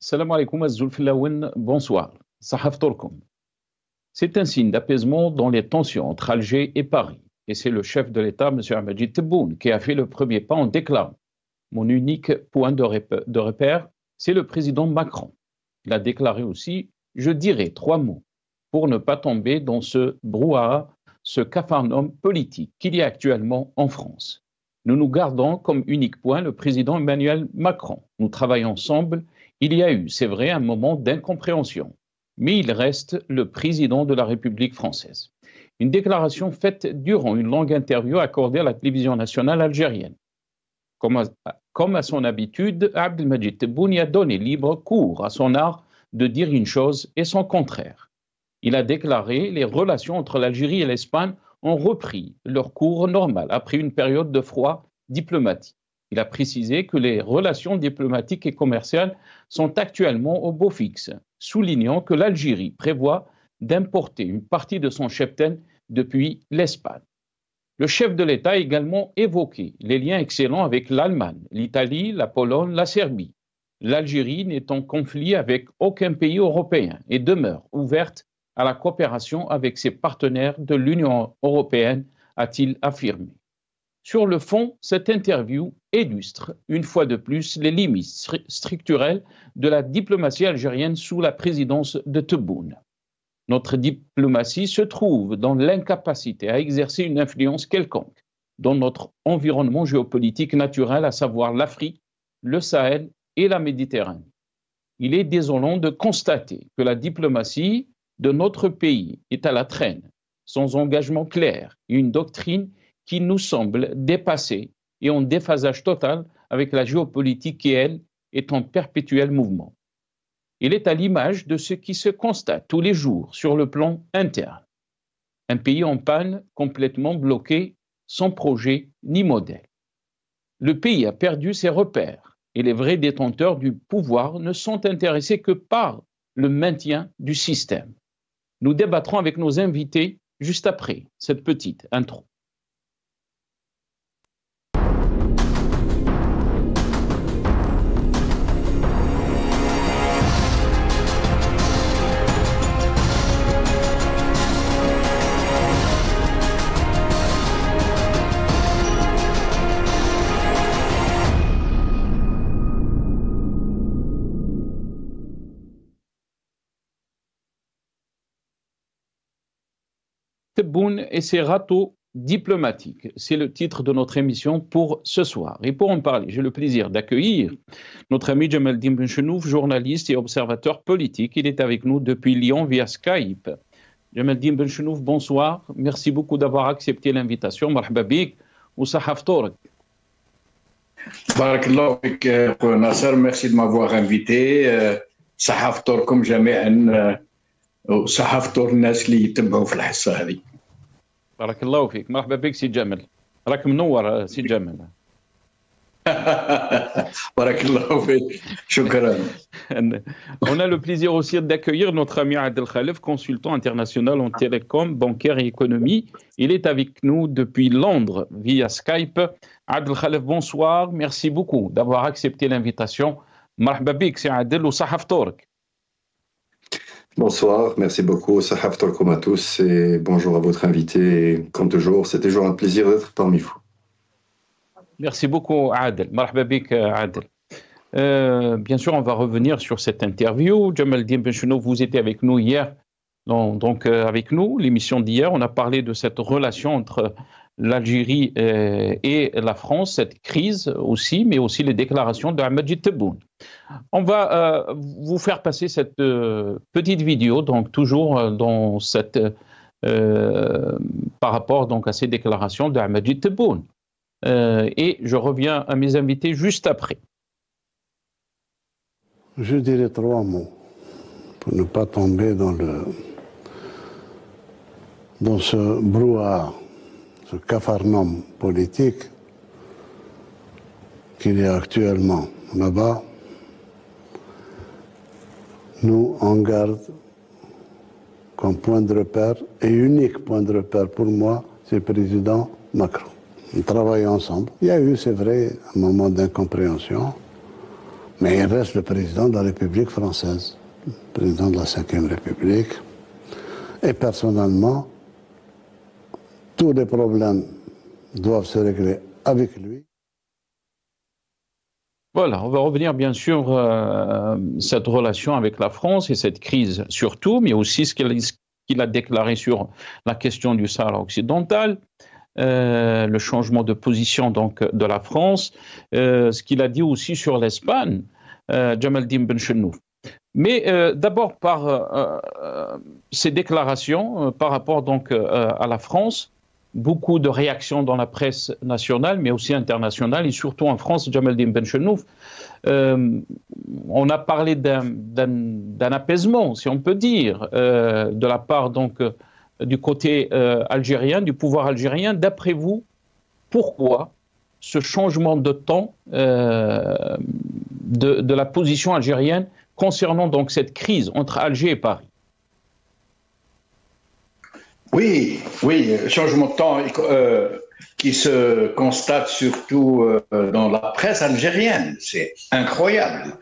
Salam alaikum az-Zulfilaouen, bonsoir. Sahaftorkum. C'est un signe d'apaisement dans les tensions entre Alger et Paris. Et c'est le chef de l'État, M. Ahmadji Tebboune, qui a fait le premier pas en déclarant: mon unique point de repère, c'est le président Macron. Il a déclaré aussi: je dirai 3 mots pour ne pas tomber dans ce brouhaha, ce capharnaüm politique qu'il y a actuellement en France. Nous nous gardons comme unique point le président Emmanuel Macron. Nous travaillons ensemble. Il y a eu, c'est vrai, un moment d'incompréhension, mais il reste le président de la République française. Une déclaration faite durant une longue interview accordée à la télévision nationale algérienne. Comme à son habitude, Abdelmadjid Tebboune a donné libre cours à son art de dire une chose et son contraire. Il a déclaré: les relations entre l'Algérie et l'Espagne ont repris leur cours normal après une période de froid diplomatique. Il a précisé que les relations diplomatiques et commerciales sont actuellement au beau fixe, soulignant que l'Algérie prévoit d'importer une partie de son cheptel depuis l'Espagne. Le chef de l'État a également évoqué les liens excellents avec l'Allemagne, l'Italie, la Pologne, la Serbie. L'Algérie n'est en conflit avec aucun pays européen et demeure ouverte à la coopération avec ses partenaires de l'Union européenne, a-t-il affirmé. Sur le fond, cette interview illustre une fois de plus les limites structurelles de la diplomatie algérienne sous la présidence de Tebboune. Notre diplomatie se trouve dans l'incapacité à exercer une influence quelconque dans notre environnement géopolitique naturel, à savoir l'Afrique, le Sahel et la Méditerranée. Il est désolant de constater que la diplomatie de notre pays est à la traîne, sans engagement clair et une doctrine qui nous semble dépassée et en déphasage total avec la géopolitique qui, elle, est en perpétuel mouvement. Il est à l'image de ce qui se constate tous les jours sur le plan interne. Un pays en panne, complètement bloqué, sans projet ni modèle. Le pays a perdu ses repères et les vrais détenteurs du pouvoir ne sont intéressés que par le maintien du système. Nous débattrons avec nos invités juste après cette petite intro. Tebboune et ses râteaux diplomatiques, c'est le titre de notre émission pour ce soir. Et pour en parler, j'ai le plaisir d'accueillir notre ami Jamaldine Benchenouf, journaliste et observateur politique. Il est avec nous depuis Lyon via Skype. Jamaldine Benchenouf, bonsoir. Merci beaucoup d'avoir accepté l'invitation. Marhaba bik ou sahaftork. Barakallahu fik, Nasser, merci de m'avoir invité. Sahaftorkum jami'an. وصحافة الناس اللي يتبعوا في الحصة هذه. بارك الله فيك، مرحبا بك سي جمال. راك منور سي جمال. بارك الله فيك، شكرا. On a le plaisir aussi d'accueillir notre ami Adel Khalef, consultant international en télécom, bancaire et économie. Il est avec nous depuis Londres via Skype. Adel Khalef, bonsoir. Merci beaucoup d'avoir accepté l'invitation. مرحبا بك سي عادل وصحافة. Bonsoir, merci beaucoup, Sahaf Tolkom à tous et bonjour à votre invité. Et comme toujours, c'est toujours un plaisir d'être parmi vous. Merci beaucoup, Adel. Marhaba bik, Adel. Bien sûr, on va revenir sur cette interview. Jamaldine Benchenouf, vous étiez avec nous hier, donc avec nous, l'émission d'hier, on a parlé de cette relation entre l'Algérie et la France, cette crise aussi, mais aussi les déclarations d'Ahmadji Tebboune. On va vous faire passer cette petite vidéo, donc toujours dans cette, par rapport donc à ces déclarations d'Ahmadji Tebboune. Et je reviens à mes invités juste après. Je dirais 3 mots pour ne pas tomber dans ce brouhaha, ce capharnaüm politique qu'il y a actuellement là-bas. Nous, on garde comme point de repère, et unique point de repère pour moi, c'est le président Macron. On travaille ensemble. Il y a eu, c'est vrai, un moment d'incompréhension, Mais il reste le président de la République française, le président de la Ve République. Et personnellement, tous les problèmes doivent se régler avec lui. Voilà, on va revenir bien sûr à cette relation avec la France et cette crise surtout, mais aussi ce qu'il a déclaré sur la question du Sahara occidental, le changement de position donc de la France, ce qu'il a dit aussi sur l'Espagne, Jamaldine Benchenouf. Mais d'abord par ces déclarations par rapport donc à la France, beaucoup de réactions dans la presse nationale, mais aussi internationale, et surtout en France, Jamaldine Benchenouf. On a parlé d'un apaisement, si on peut dire, de la part donc du côté algérien, du pouvoir algérien. D'après vous, pourquoi ce changement de temps de la position algérienne concernant donc cette crise entre Alger et Paris? Oui, changement de temps qui se constate surtout dans la presse algérienne. C'est incroyable.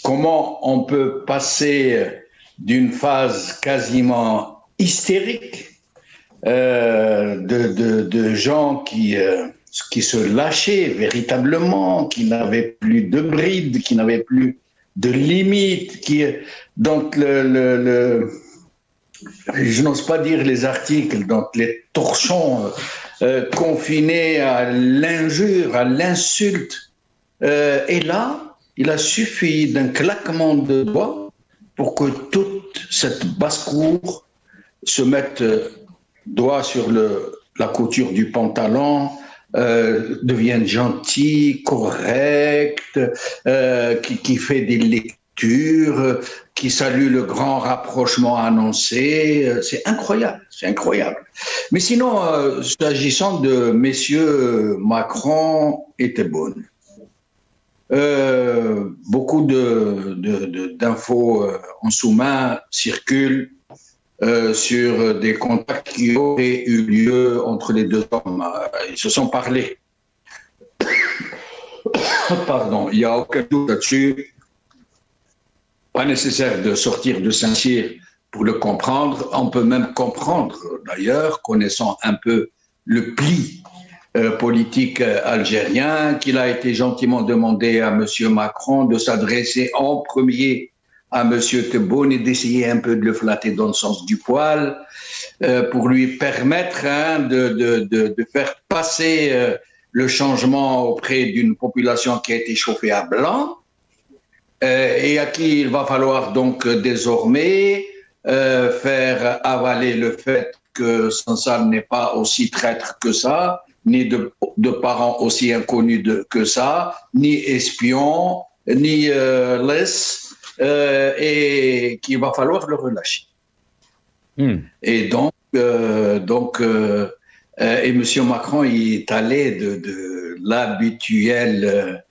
Comment on peut passer d'une phase quasiment hystérique de gens qui se lâchaient véritablement, qui n'avaient plus de bride, qui n'avaient plus de limites, donc je n'ose pas dire les articles, donc les torchons confinés à l'injure, à l'insulte. Et là, il a suffi d'un claquement de doigts pour que toute cette basse-cour se mette doigt sur la couture du pantalon, devienne gentil, correct, qui fait des lectures, qui salue le grand rapprochement annoncé. C'est incroyable, c'est incroyable. Mais sinon, s'agissant de messieurs Macron et Tebboune, beaucoup d'infos en sous-main circulent sur des contacts qui auraient eu lieu entre les deux hommes. Ils se sont parlé. Pardon, il n'y a aucun doute là-dessus. Pas nécessaire de sortir de Saint-Cyr pour le comprendre. On peut même comprendre, d'ailleurs, connaissant un peu le pli politique algérien, qu'il a été gentiment demandé à M. Macron de s'adresser en premier à M. Tebboune et d'essayer un peu de le flatter dans le sens du poil pour lui permettre de faire passer le changement auprès d'une population qui a été chauffée à blanc et à qui il va falloir donc désormais faire avaler le fait que Sansal n'est pas aussi traître que ça, ni de parents aussi inconnus que ça, ni espion, ni laisse, et qu'il va falloir le relâcher. Et donc, et M. Macron il est allé de l'habituelle,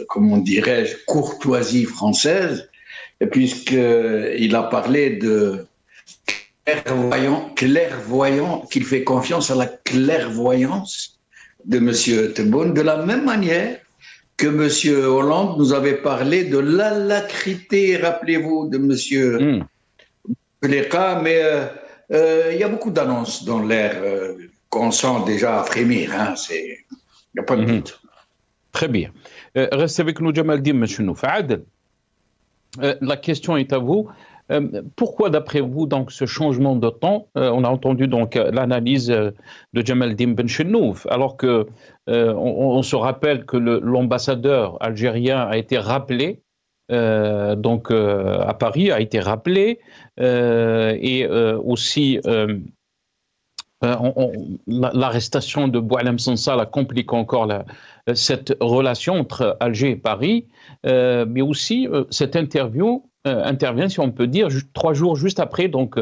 comment dirais-je, courtoisie française, puisqu'il a parlé de clairvoyant, qu'il fait confiance à la clairvoyance de M. Tebboune, de la même manière que M. Hollande nous avait parlé de l'alacrité, rappelez-vous, de M. Bouteflika, mais il y a beaucoup d'annonces dans l'air qu'on sent déjà frémir, il n'y a pas de doute. Très bien. Restez avec nous, Jamaldine Benchenouf. Adel, la question est à vous. Pourquoi, d'après vous, donc, ce changement de temps? On a entendu donc l'analyse de Jamaldine Benchenouf, alors que on se rappelle que l'ambassadeur algérien a été rappelé, donc à Paris, a été rappelé, et aussi l'arrestation de Boualem Sansal a compliqué encore cette relation entre Alger et Paris, mais aussi cette interview intervient, si on peut dire, 3 jours juste après donc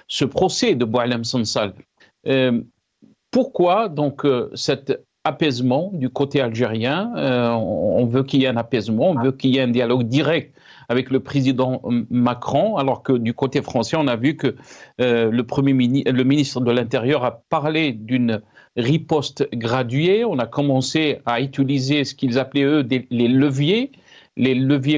ce procès de Boualem Sansal. Pourquoi donc cet apaisement du côté algérien? On veut qu'il y ait un apaisement, on veut qu'il y ait un dialogue direct avec le président Macron, alors que du côté français, on a vu que le ministre de l'Intérieur a parlé d'une riposte graduée. On a commencé à utiliser ce qu'ils appelaient, eux, les leviers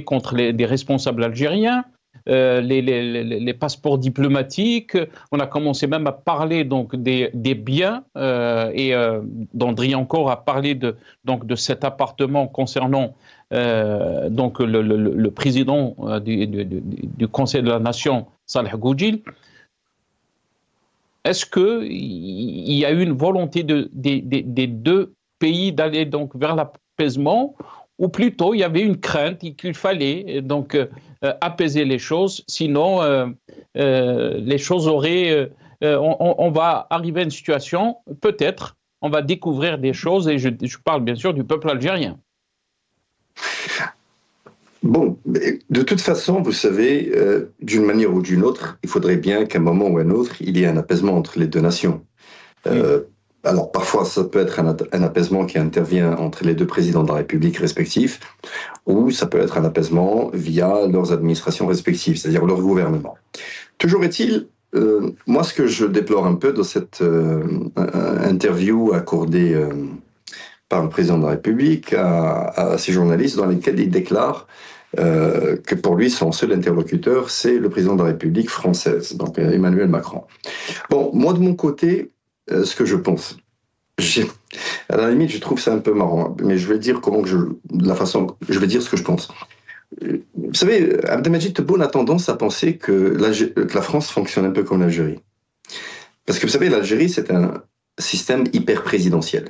contre des responsables algériens, les passeports diplomatiques. On a commencé même à parler donc, des biens, Driancourt a parlé de cet appartement concernant donc le président du Conseil de la Nation, Saleh Goudjil. Est-ce qu'il y a eu une volonté des deux pays d'aller donc vers l'apaisement, ou plutôt il y avait une crainte qu'il fallait donc apaiser les choses, sinon les choses auraient... on va arriver à une situation, peut-être, on va découvrir des choses, et je parle bien sûr du peuple algérien. Bon, de toute façon, vous savez, d'une manière ou d'une autre, il faudrait bien qu'à un moment ou à un autre, il y ait un apaisement entre les deux nations. Alors, parfois, ça peut être un apaisement qui intervient entre les deux présidents de la République respectifs, ou ça peut être un apaisement via leurs administrations respectives, c'est-à-dire leur gouvernement. Toujours est-il, moi, ce que je déplore un peu dans cette interview accordée par le président de la République à ces journalistes, dans lesquels il déclare que pour lui, son seul interlocuteur, c'est le président de la République française, donc Emmanuel Macron. Bon, moi, de mon côté, ce que je pense, à la limite, je trouve ça un peu marrant, mais je vais dire je vais dire ce que je pense. Vous savez, Abdelmadjid Tebboune a tendance à penser que la France fonctionne un peu comme l'Algérie. Parce que vous savez, l'Algérie, c'est un système hyper présidentiel.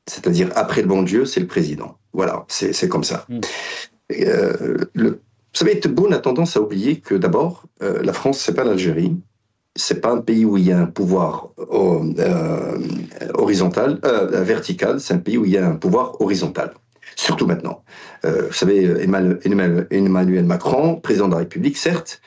C'est-à-dire, après le bon Dieu, c'est le président. Voilà, c'est comme ça. Vous savez, Tebboune a tendance à oublier que d'abord, la France, c'est pas l'Algérie. C'est pas un pays où il y a un pouvoir vertical, c'est un pays où il y a un pouvoir horizontal. Surtout maintenant. Vous savez, Emmanuel Macron, président de la République, certes,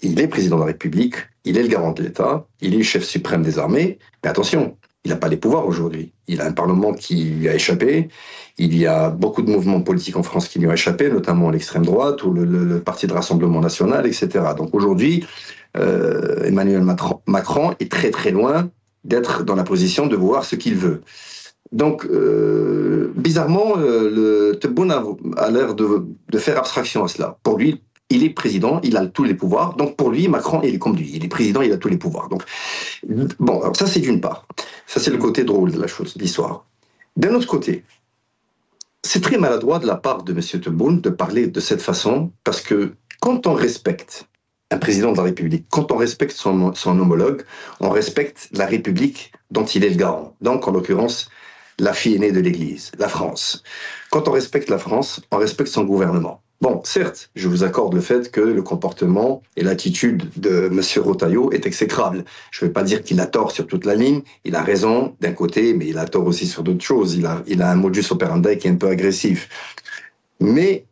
il est président de la République, il est le garant de l'État, il est le chef suprême des armées, mais attention, il n'a pas les pouvoirs aujourd'hui. Il a un Parlement qui lui a échappé, il y a beaucoup de mouvements politiques en France qui lui ont échappé, notamment l'extrême droite ou le Parti de Rassemblement National, etc. Donc aujourd'hui, Emmanuel Macron est très très loin d'être dans la position de voir ce qu'il veut. Donc, bizarrement, Tebboune a l'air de faire abstraction à cela. Pour lui, il est président, il a tous les pouvoirs. Donc, pour lui, Macron, il est comme lui. Il est président, il a tous les pouvoirs. Donc, bon, alors ça, c'est d'une part. Ça, c'est le côté drôle de la chose, de l'histoire. D'un autre côté, c'est très maladroit de la part de M. Tebboune de parler de cette façon, parce que quand on respecte un président de la République, quand on respecte son homologue, on respecte la République dont il est le garant. Donc, en l'occurrence, la fille aînée de l'Église, la France. Quand on respecte la France, on respecte son gouvernement. Bon, certes, je vous accorde le fait que le comportement et l'attitude de M. Retailleau est exécrable. Je ne vais pas dire qu'il a tort sur toute la ligne, il a raison d'un côté, mais il a tort aussi sur d'autres choses. Il a un modus operandi qui est un peu agressif. Mais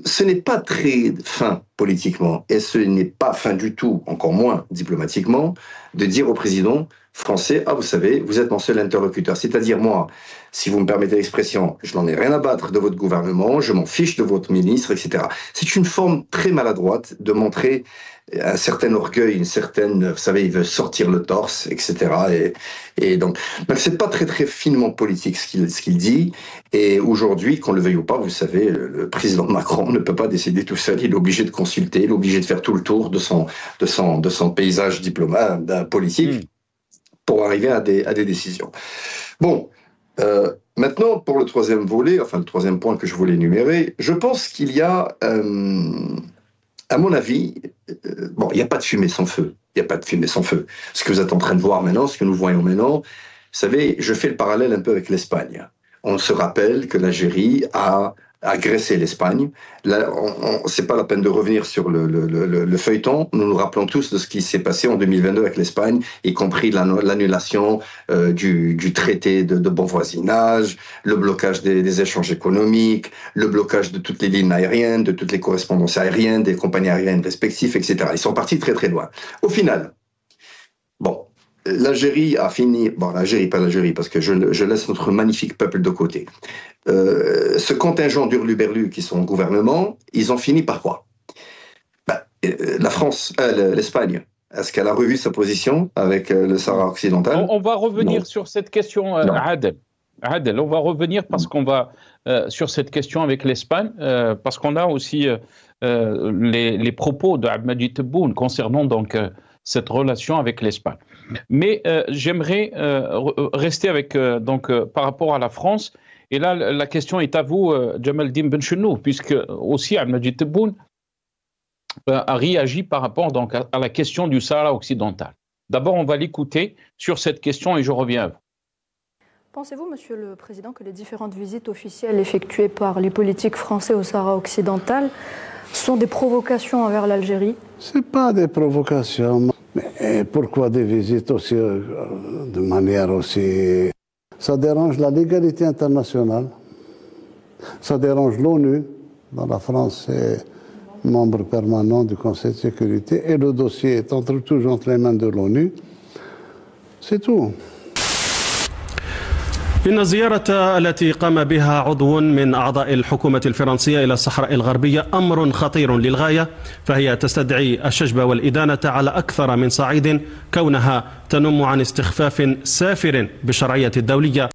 ce n'est pas très fin politiquement, et ce n'est pas fin du tout, encore moins diplomatiquement, de dire au président français, ah vous savez, vous êtes mon seul interlocuteur. C'est-à-dire moi, si vous me permettez l'expression, je n'en ai rien à battre de votre gouvernement, je m'en fiche de votre ministre, etc. C'est une forme très maladroite de montrer un certain orgueil, une certaine, vous savez, il veut sortir le torse, etc. Et donc c'est pas très très finement politique ce qu'il dit. Et aujourd'hui, qu'on le veuille ou pas, vous savez, le président Macron ne peut pas décider tout seul. Il est obligé de consulter, il est obligé de faire tout le tour de son paysage politique pour arriver à des décisions. Bon, maintenant pour le troisième volet, enfin le troisième point que je voulais énumérer, je pense qu'il y a à mon avis, bon, il n'y a pas de fumée sans feu. Il n'y a pas de fumée sans feu. Ce que vous êtes en train de voir maintenant, ce que nous voyons maintenant, vous savez, je fais le parallèle un peu avec l'Espagne. On se rappelle que l'Algérie a agressé l'Espagne. Là, c'est pas la peine de revenir sur le feuilleton. Nous nous rappelons tous de ce qui s'est passé en 2022 avec l'Espagne, y compris l'annulation du traité de bon voisinage, le blocage des échanges économiques, le blocage de toutes les lignes aériennes, de toutes les correspondances aériennes, des compagnies aériennes respectives, etc. Ils sont partis très très loin. Au final, bon, l'Algérie a fini... Bon, l'Algérie, pas l'Algérie, parce que je laisse notre magnifique peuple de côté. Ce contingent d'hurluberlus qui sont au gouvernement, ils ont fini par quoi? La France, l'Espagne Est-ce qu'elle a revu sa position avec le Sahara occidental? On va revenir sur cette question, Adel. Adel, on va revenir parce qu'on va sur cette question avec l'Espagne, parce qu'on a aussi les propos de Abdelmadjid Tebboune concernant donc cette relation avec l'Espagne. Mais j'aimerais rester avec par rapport à la France. Et là, la question est à vous, Jamaldine Benchenou, puisque aussi Abdelmadjid Tebboune a réagi par rapport donc à la question du Sahara occidental. D'abord, on va l'écouter sur cette question et je reviens à vous. Pensez-vous, Monsieur le Président, que les différentes visites officielles effectuées par les politiques français au Sahara occidental sont des provocations envers l'Algérie? Ce n'est pas des provocations. Mais pourquoi des visites aussi, de manière aussi... Ça dérange la légalité internationale. Ça dérange l'ONU, dont la France est membre permanent du Conseil de sécurité, et le dossier est toujours entre les mains de l'ONU. C'est tout. إن الزيارة التي قام بها عضو من أعضاء الحكومة الفرنسية إلى الصحراء الغربية أمر خطير للغاية، فهي تستدعي الشجب والإدانة على أكثر من صعيد، كونها تنم عن استخفاف سافر بالشرعية الدولية.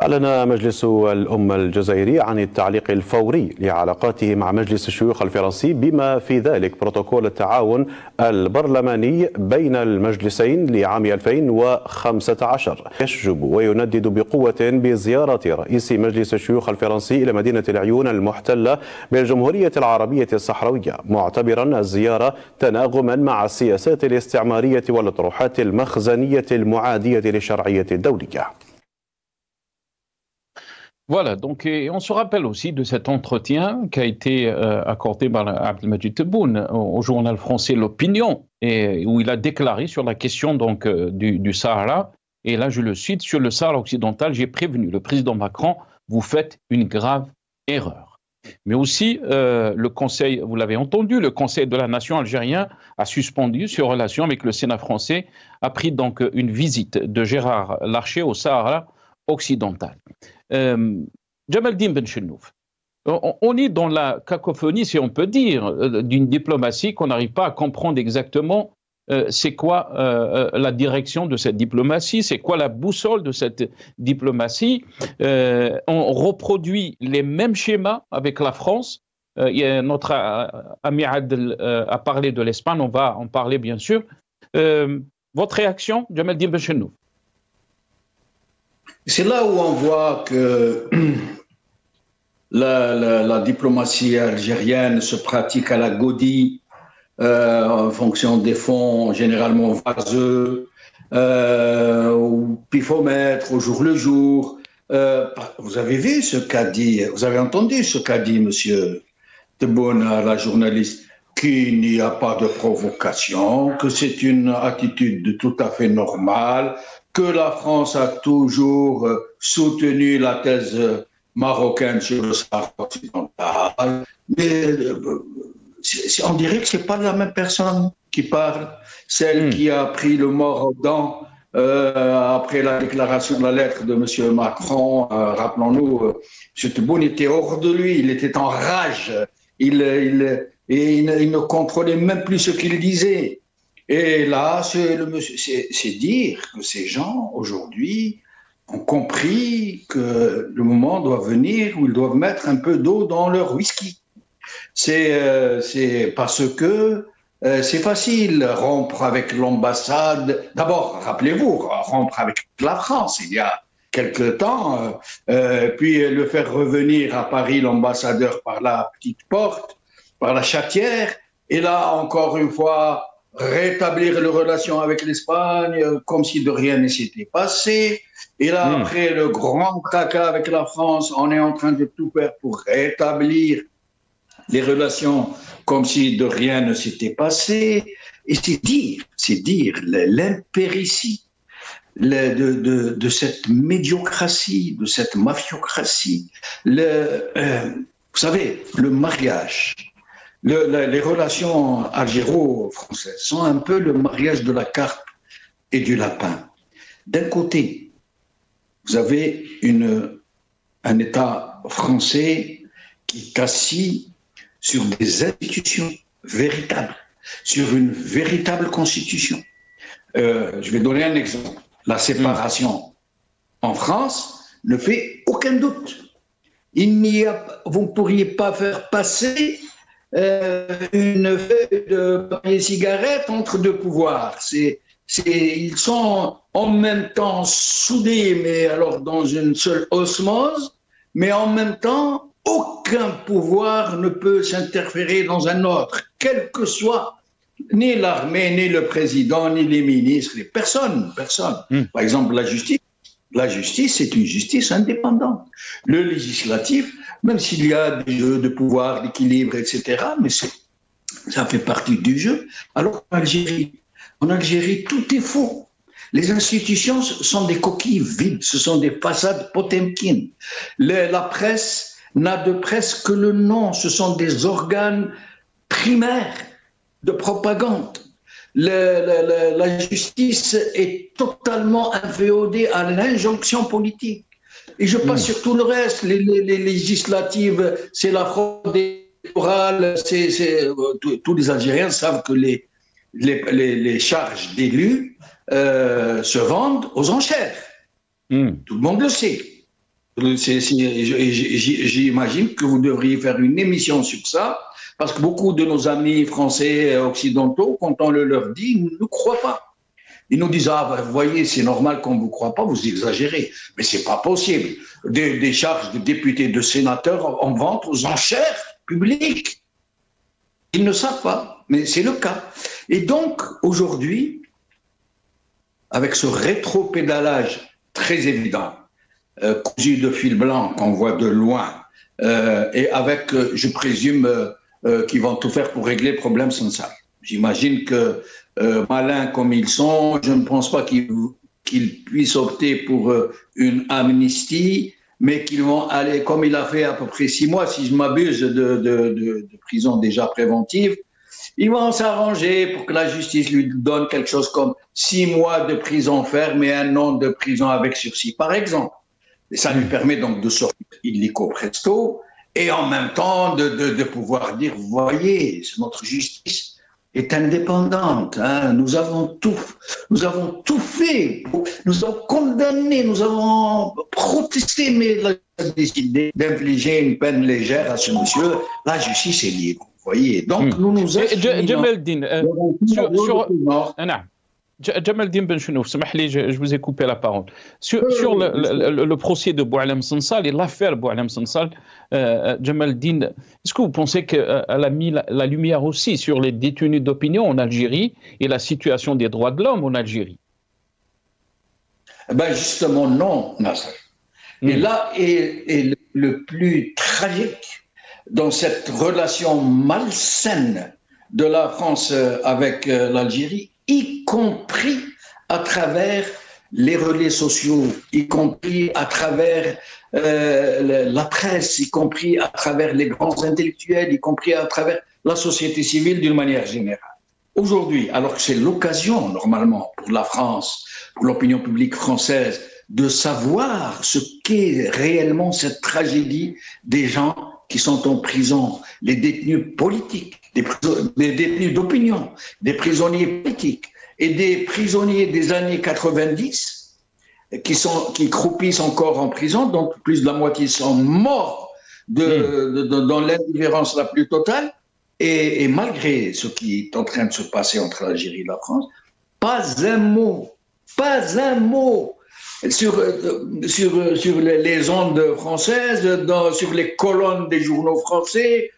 أعلن مجلس الأمة الجزائري عن التعليق الفوري لعلاقاته مع مجلس الشيوخ الفرنسي، بما في ذلك بروتوكول التعاون البرلماني بين المجلسين لعام 2015. يشجب ويندد بقوة بزيارة رئيس مجلس الشيوخ الفرنسي إلى مدينة العيون المحتلة بالجمهورية العربية الصحراوية، معتبرا الزيارة تناغما مع السياسات الاستعمارية والأطروحات المخزنية المعادية للشرعية الدولية. Voilà, donc et on se rappelle aussi de cet entretien qui a été accordé par Abdelmadjid Tebboune au journal français L'Opinion, et où il a déclaré sur la question donc du Sahara, et là je le cite: sur le Sahara occidental, j'ai prévenu le président Macron, vous faites une grave erreur. Mais aussi le Conseil, vous l'avez entendu, le Conseil de la Nation algérien a suspendu ses relations avec le Sénat français, a pris donc une visite de Gérard Larcher au Sahara occidental. Jamaldine Benchenouf, on est dans la cacophonie, si on peut dire, d'une diplomatie qu'on n'arrive pas à comprendre exactement c'est quoi la direction de cette diplomatie, c'est quoi la boussole de cette diplomatie. On reproduit les mêmes schémas avec la France. Notre ami Adel a parlé de l'Espagne, on va en parler bien sûr. Votre réaction, Jamaldine Benchenouf? C'est là où on voit que la diplomatie algérienne se pratique à la godille, en fonction des fonds généralement vaseux, au pifomètre, au jour le jour. Vous avez vu ce qu'a dit, vous avez entendu ce qu'a dit M. Tebboune à la journaliste, qu'il n'y a pas de provocation, que c'est une attitude tout à fait normale, que la France a toujours soutenu la thèse marocaine sur le Sahara occidental. Mais on dirait que ce n'est pas la même personne qui parle, celle qui a pris le mort aux dents après la déclaration, la lettre de M. Macron. Rappelons-nous, M. Tebboune était hors de lui, il était en rage, il ne contrôlait même plus ce qu'il disait. Et là, c'est dire que ces gens, aujourd'hui, ont compris que le moment doit venir où ils doivent mettre un peu d'eau dans leur whisky. C'est parce que c'est facile, rompre avec l'ambassade. D'abord, rappelez-vous, rompre avec la France, il y a quelque temps, puis le faire revenir à Paris, l'ambassadeur, par la petite porte, par la chatière, et là, encore une fois, rétablir les relations avec l'Espagne comme si de rien ne s'était passé. Et là, après le grand caca avec la France, on est en train de tout faire pour rétablir les relations comme si de rien ne s'était passé. Et c'est dire l'impéritie de cette médiocratie, de cette mafiocratie. Vous savez, le mariage. Les relations algéro-françaises sont un peu le mariage de la carpe et du lapin. D'un côté, vous avez un État français qui est assis sur des institutions véritables, sur une véritable constitution. Je vais donner un exemple. La séparation en France ne fait aucun doute. Vous ne pourriez pas faire passer une feuille de papier cigarette entre deux pouvoirs. Ils sont en même temps soudés, mais alors dans une seule osmose, mais en même temps, aucun pouvoir ne peut s'interférer dans un autre, quel que soit ni l'armée, ni le président, ni les ministres, personne. Par exemple, la justice, c'est une justice indépendante. Le législatif, même s'il y a des jeux de pouvoir, d'équilibre, etc., mais ça fait partie du jeu. Alors en Algérie, tout est faux. Les institutions sont des coquilles vides, ce sont des façades Potemkin. La presse n'a de presse que le nom, ce sont des organes primaires de propagande. La justice est totalement inféodée à l'injonction politique. Et je passe sur tout le reste. Les législatives, c'est la fraude électorale. Tous les Algériens savent que les charges d'élus se vendent aux enchères. Tout le monde le sait. J'imagine que vous devriez faire une émission sur ça, parce que beaucoup de nos amis français occidentaux, quand on le leur dit, ils ne nous croient pas. Ils nous disent « Ah, vous voyez, c'est normal qu'on ne vous croit pas, vous exagérez. » Mais ce n'est pas possible. Des charges de députés, de sénateurs en vente aux enchères publiques. Ils ne savent pas, mais c'est le cas. Et donc, aujourd'hui, avec ce rétropédalage très évident, cousu de fil blanc qu'on voit de loin, et avec, je présume, qu'ils vont tout faire pour régler le problème sans ça. J'imagine que, malins comme ils sont, je ne pense pas qu'ils puissent opter pour une amnistie, mais qu'ils vont aller, comme il a fait à peu près 6 mois, si je m'abuse, de prison déjà préventive, ils vont s'arranger pour que la justice lui donne quelque chose comme 6 mois de prison ferme et 1 an de prison avec sursis, par exemple. Et ça lui permet donc de sortir illico presto et en même temps de pouvoir dire, vous voyez, notre justice est indépendante. Hein. Nous avons tout fait. Nous avons condamné, nous avons protesté, mais la a décidé d'infliger une peine légère à ce monsieur. La justice est libre. Vous voyez. Donc nous nous Djamaldine, Djamaldine Benchenouf, je vous ai coupé la parole. Sur le procès de Boualem Sansal et l'affaire Boualem Sansal, Djamaldine, est-ce que vous pensez qu'elle a mis la lumière aussi sur les détenus d'opinion en Algérie et la situation des droits de l'homme en Algérie? Ben justement, non, Nasser. Et là est le plus tragique dans cette relation malsaine de la France avec l'Algérie, y compris à travers les relais sociaux, y compris à travers la presse, y compris à travers les grands intellectuels, y compris à travers la société civile d'une manière générale. Aujourd'hui, alors que c'est l'occasion, normalement, pour la France, pour l'opinion publique française, de savoir ce qu'est réellement cette tragédie des gens qui sont en prison, les détenus politiques, des détenus d'opinion, des prisonniers politiques et des prisonniers des années 90 qui croupissent encore en prison, donc plus de la moitié sont morts dans l'indifférence la plus totale. Et malgré ce qui est en train de se passer entre l'Algérie et la France, pas un mot sur les ondes françaises, sur les colonnes des journaux français,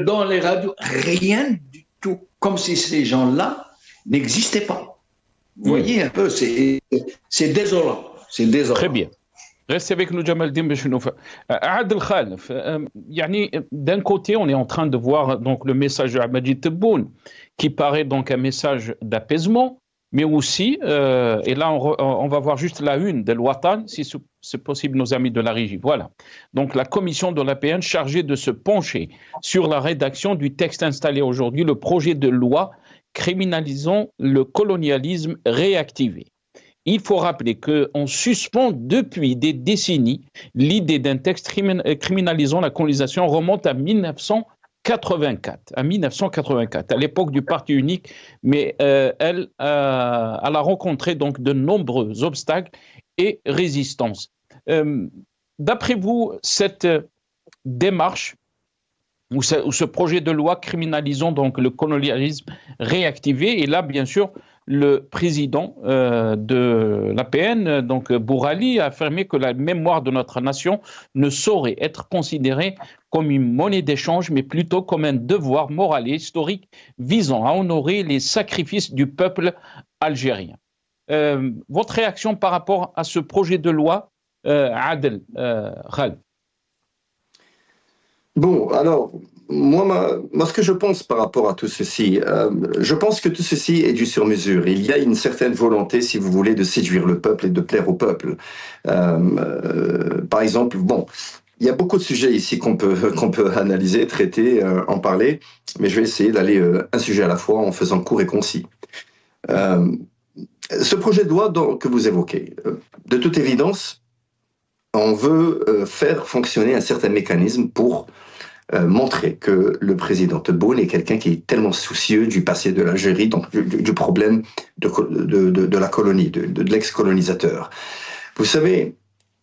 dans les radios, rien du tout, comme si ces gens-là n'existaient pas. Vous voyez un peu, c'est désolant. C'est désolant. Très bien. Restez avec nous, Djamaldine Benchenouf. Adel Khalef, d'un côté, on est en train de voir donc, le message de Majid Tebboune, qui paraît donc un message d'apaisement, mais aussi, et là on va voir juste la une de l'Ouatan, si c'est possible, nos amis de la régie. Voilà. Donc la commission de l'APN chargée de se pencher sur la rédaction du texte installé aujourd'hui, le projet de loi criminalisant le colonialisme réactivé. Il faut rappeler qu'on suspend depuis des décennies l'idée d'un texte criminalisant la colonisation remonte à 1900 1984, à l'époque du parti unique, mais elle a rencontré donc de nombreux obstacles et résistances. D'après vous, cette démarche ou ce projet de loi criminalisant donc le colonialisme réactivé, et là bien sûr le président de l'APN, donc Bourali, a affirmé que la mémoire de notre nation ne saurait être considérée comme une monnaie d'échange, mais plutôt comme un devoir moral et historique visant à honorer les sacrifices du peuple algérien. Votre réaction par rapport à ce projet de loi, Adel Khaled? Bon, alors, moi, ce que je pense par rapport à tout ceci, je pense que tout ceci est du sur-mesure. Il y a une certaine volonté, si vous voulez, de séduire le peuple et de plaire au peuple. Par exemple, bon, il y a beaucoup de sujets ici qu'on peut analyser, traiter, en parler, mais je vais essayer d'aller un sujet à la fois en faisant court et concis. Ce projet de loi que vous évoquez, de toute évidence, on veut faire fonctionner un certain mécanisme pour montrer que le président Tebboune est quelqu'un qui est tellement soucieux du passé de l'Algérie, donc du problème de la colonie, de l'ex-colonisateur. Vous savez,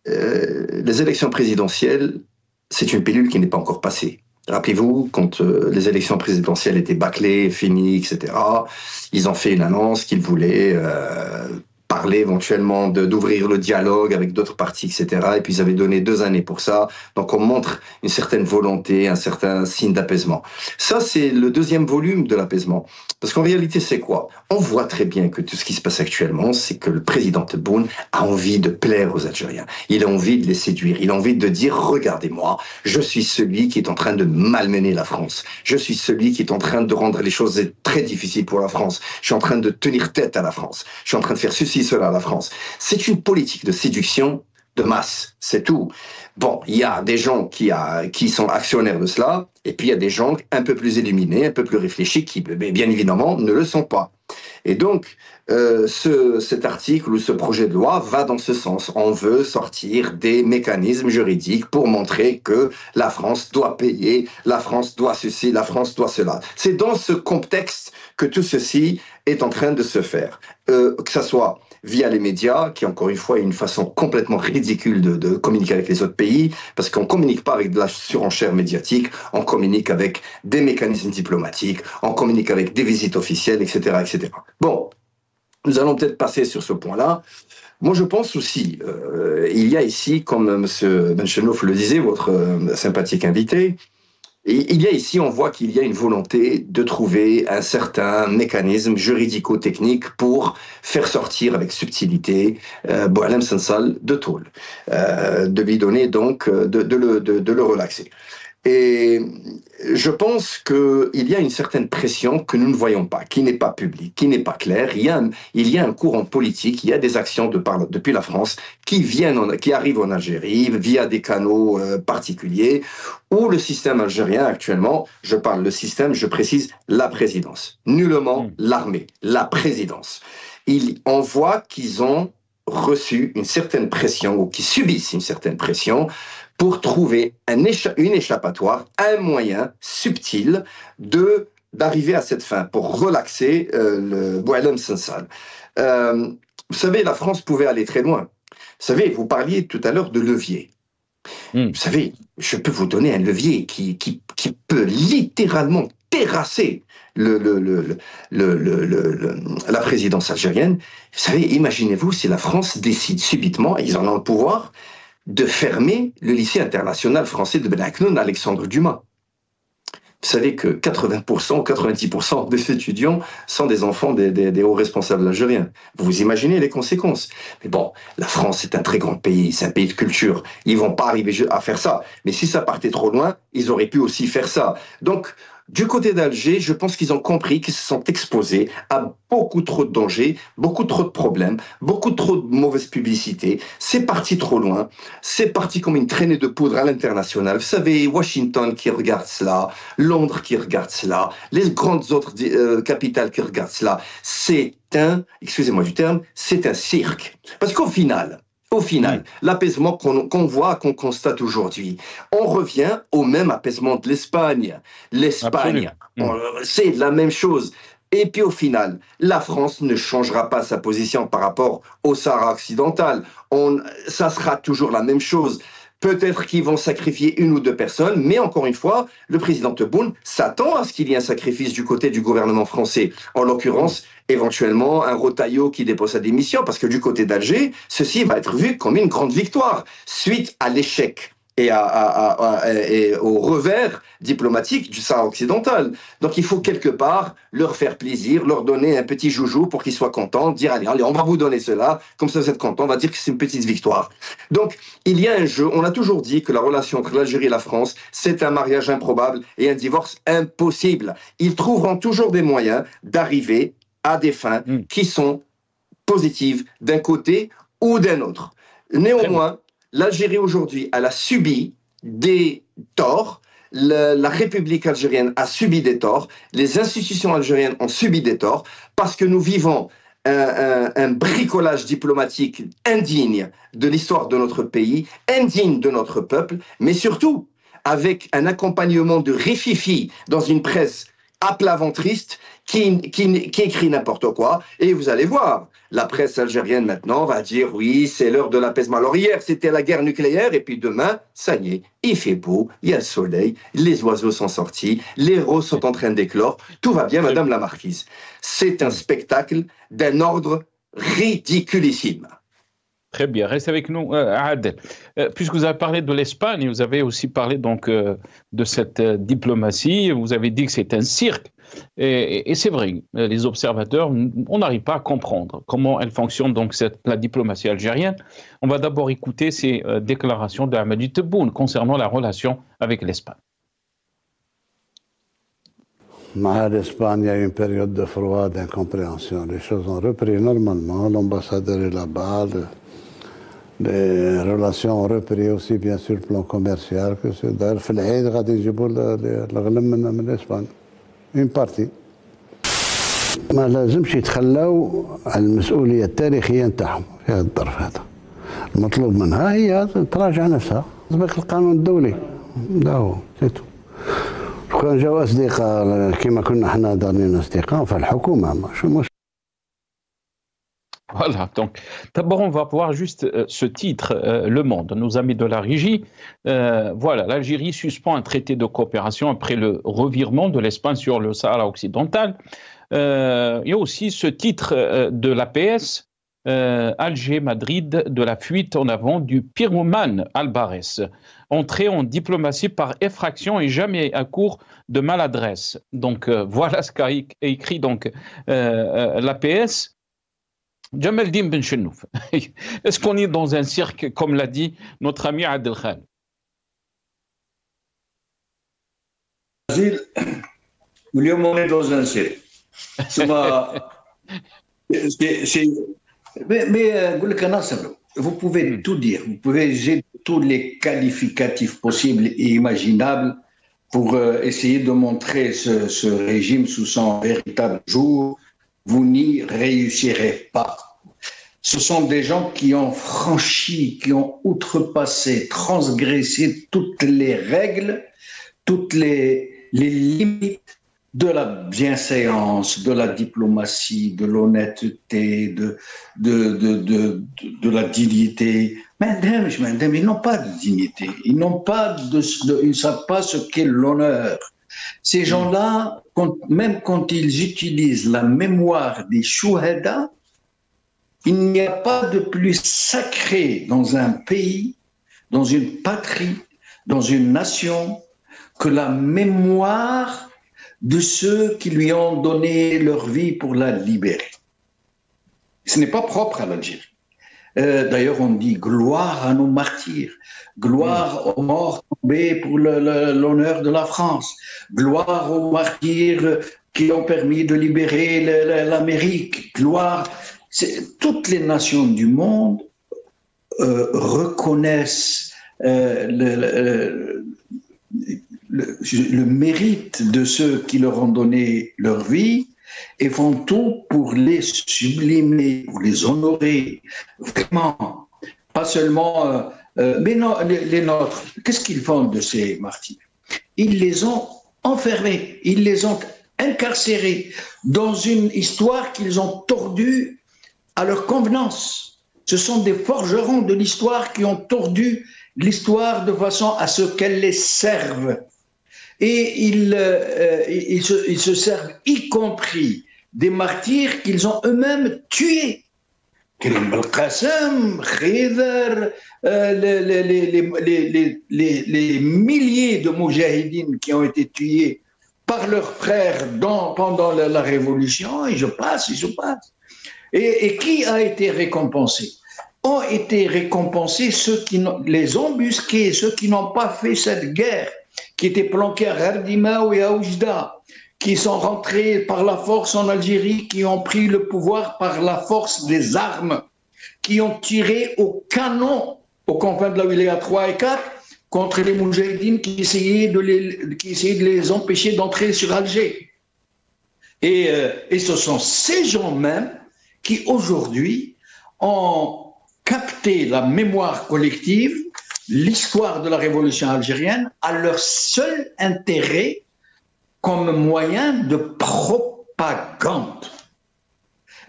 les élections présidentielles, c'est une pilule qui n'est pas encore passée. Rappelez-vous, quand les élections présidentielles étaient bâclées, finies, etc., ils ont fait une annonce qu'ils voulaient parler éventuellement d'ouvrir le dialogue avec d'autres partis, etc. Et puis ils avaient donné 2 années pour ça. Donc on montre une certaine volonté, un certain signe d'apaisement. Ça, c'est le 2e volume de l'apaisement. Parce qu'en réalité, c'est quoi? On voit très bien que tout ce qui se passe actuellement, c'est que le président Tebboune a envie de plaire aux Algériens. Il a envie de les séduire. Il a envie de dire, regardez-moi, je suis celui qui est en train de malmener la France. Je suis celui qui est en train de rendre les choses très difficiles pour la France. Je suis en train de tenir tête à la France. Je suis en train de faire ceci, cela à la France. C'est une politique de séduction de masse, c'est tout. Bon, il y a des gens qui sont actionnaires de cela, et puis il y a des gens un peu plus illuminés, un peu plus réfléchis, qui, bien évidemment, ne le sont pas. Et donc, cet article ou ce projet de loi va dans ce sens. On veut sortir des mécanismes juridiques pour montrer que la France doit payer, la France doit ceci, la France doit cela. C'est dans ce contexte que tout ceci est en train de se faire. Que ça soit via les médias, qui encore une fois est une façon complètement ridicule de communiquer avec les autres pays, parce qu'on ne communique pas avec de la surenchère médiatique, on communique avec des mécanismes diplomatiques, on communique avec des visites officielles, etc. etc. Bon, nous allons peut-être passer sur ce point-là. Moi, je pense aussi, il y a ici, comme M. Benchenouf le disait, votre sympathique invité, il y a ici, on voit qu'il y a une volonté de trouver un certain mécanisme juridico-technique pour faire sortir avec subtilité Boualem Sansal de tôle, de lui donner donc, de le relaxer. Et je pense qu'il y a une certaine pression que nous ne voyons pas, qui n'est pas publique, qui n'est pas claire. Il y a un courant politique, il y a des actions depuis la France qui arrivent en Algérie via des canaux particuliers, où le système algérien actuellement, je précise la présidence, nullement l'armée, la présidence. On voit qu'ils ont reçu une certaine pression, ou qu'ils subissent une certaine pression, pour trouver une échappatoire, un moyen subtil d'arriver à cette fin, pour relaxer le Boualem Sansal. Vous savez, la France pouvait aller très loin. Vous savez, vous parliez tout à l'heure de levier. Vous savez, je peux vous donner un levier qui peut littéralement terrasser la présidence algérienne. Vous savez, imaginez-vous si la France décide subitement, et ils en ont le pouvoir, de fermer le lycée international français de Ben Aknoun, Alexandre Dumas. Vous savez que 80% ou 90% des étudiants sont des enfants des hauts responsables algériens. Vous imaginez les conséquences. Mais bon, la France est un très grand pays, c'est un pays de culture. Ils vont pas arriver à faire ça. Mais si ça partait trop loin, ils auraient pu aussi faire ça. Donc, du côté d'Alger, je pense qu'ils ont compris qu'ils se sont exposés à beaucoup trop de dangers, beaucoup trop de problèmes, beaucoup trop de mauvaise publicité. C'est parti trop loin. C'est parti comme une traînée de poudre à l'international. Vous savez, Washington qui regarde cela, Londres qui regarde cela, les grandes autres capitales qui regardent cela. C'est excusez-moi du terme, c'est un cirque. Parce qu'au final, Au final, l'apaisement qu'on voit, qu'on constate aujourd'hui, on revient au même apaisement de l'Espagne. L'Espagne, c'est la même chose. Et puis au final, la France ne changera pas sa position par rapport au Sahara occidental. Ça sera toujours la même chose. Peut-être qu'ils vont sacrifier une ou deux personnes, mais encore une fois, le président Tebboune s'attend à ce qu'il y ait un sacrifice du côté du gouvernement français. En l'occurrence, éventuellement, un Rotaillot qui dépose sa démission, parce que du côté d'Alger, ceci va être vu comme une grande victoire, suite à l'échec et au revers diplomatique du Sahara occidental. Donc il faut quelque part leur faire plaisir, leur donner un petit joujou pour qu'ils soient contents, dire allez, on va vous donner cela, comme ça vous êtes contents, on va dire que c'est une petite victoire. Donc il y a un jeu, on a toujours dit que la relation entre l'Algérie et la France, c'est un mariage improbable et un divorce impossible. Ils trouveront toujours des moyens d'arriver à des fins qui sont positives d'un côté ou d'un autre. Néanmoins, l'Algérie aujourd'hui, elle a subi des torts, la République algérienne a subi des torts, les institutions algériennes ont subi des torts, parce que nous vivons un bricolage diplomatique indigne de l'histoire de notre pays, indigne de notre peuple, mais surtout avec un accompagnement de rififi dans une presse à plat ventriste qui écrit n'importe quoi. Et vous allez voir, la presse algérienne maintenant va dire oui, c'est l'heure de l'apaisement. Alors hier, c'était la guerre nucléaire, et puis demain, ça y est, il fait beau, il y a le soleil, les oiseaux sont sortis, les roses sont en train d'éclore, tout va bien, Madame la Marquise. C'est un spectacle d'un ordre ridiculissime. Très bien, reste avec nous, Adel. Puisque vous avez parlé de l'Espagne, vous avez aussi parlé donc de cette diplomatie, vous avez dit que c'est un cirque, et c'est vrai, les observateurs, on n'arrive pas à comprendre comment elle fonctionne, donc la diplomatie algérienne. On va d'abord écouter ces déclarations de Hamadi Tebboune concernant la relation avec l'Espagne. L'Espagne, il y a eu une période de froid, d'incompréhension. Les choses ont repris normalement, l'ambassadeur est là-bas, les relations ont repris aussi bien sur le plan commercial que sur d'ailleurs في العيد غادي يجيبوا الغلم من الاسبان une partie. ما لازمش يتخلوا على المسؤوليه التاريخيه نتاعهم في هذا الظرف هذا. المطلوب منها هي تراجع نفسها تطبق القانون الدولي. ده هو سيتو. كان جاوا اصدقاء كما كنا احنا دارين اصدقاء فالحكومه مش Voilà, donc d'abord on va voir juste ce titre, Le Monde, nos amis de la régie. Voilà, l'Algérie suspend un traité de coopération après le revirement de l'Espagne sur le Sahara occidental. Il y a aussi ce titre de l'APS, Alger-Madrid, de la fuite en avant du pyromane Albarès. Entrée en diplomatie par effraction et jamais à court de maladresse. Donc voilà ce qu'a écrit donc l'APS. Jamaldine Ben Chennouf, est-ce qu'on est dans un cirque, comme l'a dit notre ami Adel Khan? Oui, on est dans un cirque. Mais vous pouvez tout dire, vous pouvez j'ai tous les qualificatifs possibles et imaginables pour essayer de montrer ce régime sous son véritable jour. Vous n'y réussirez pas. Ce sont des gens qui ont franchi, qui ont outrepassé, transgressé toutes les règles, toutes les limites de la bienséance, de la diplomatie, de l'honnêteté, de la dignité. Madame, ils n'ont pas de dignité, ils ne savent pas ce qu'est l'honneur. Ces gens-là, même quand ils utilisent la mémoire des chouhada, il n'y a pas de plus sacré dans un pays, dans une patrie, dans une nation, que la mémoire de ceux qui lui ont donné leur vie pour la libérer. Ce n'est pas propre à l'Algérie. D'ailleurs, on dit gloire à nos martyrs, gloire aux morts tombés pour l'honneur de la France, gloire aux martyrs qui ont permis de libérer l'Amérique, gloire. Toutes les nations du monde reconnaissent le mérite de ceux qui leur ont donné leur vie et font tout pour les sublimer, pour les honorer. Vraiment, pas seulement... mais non, les nôtres, qu'est-ce qu'ils font de ces martyrs? Ils les ont enfermés, ils les ont incarcérés dans une histoire qu'ils ont tordue à leur convenance. Ce sont des forgerons de l'histoire qui ont tordu l'histoire de façon à ce qu'elle les serve. Et ils se servent y compris des martyrs qu'ils ont eux-mêmes tués. Karim Belkacem, Khayder, les milliers de moujahidines qui ont été tués par leurs frères pendant la révolution, et je passe. Et qui a été récompensé? Ont été récompensés ceux qui les embusqués, ceux qui n'ont pas fait cette guerre, qui étaient planqués à Ghardima et à Oujda, qui sont rentrés par la force en Algérie, qui ont pris le pouvoir par la force des armes, qui ont tiré au canon aux confins de la wilaya 3 et 4 contre les moujahidines qui essayaient de les empêcher d'entrer sur Alger. Et ce sont ces gens même qui aujourd'hui ont capté la mémoire collective, l'histoire de la révolution algérienne, à leur seul intérêt comme moyen de propagande.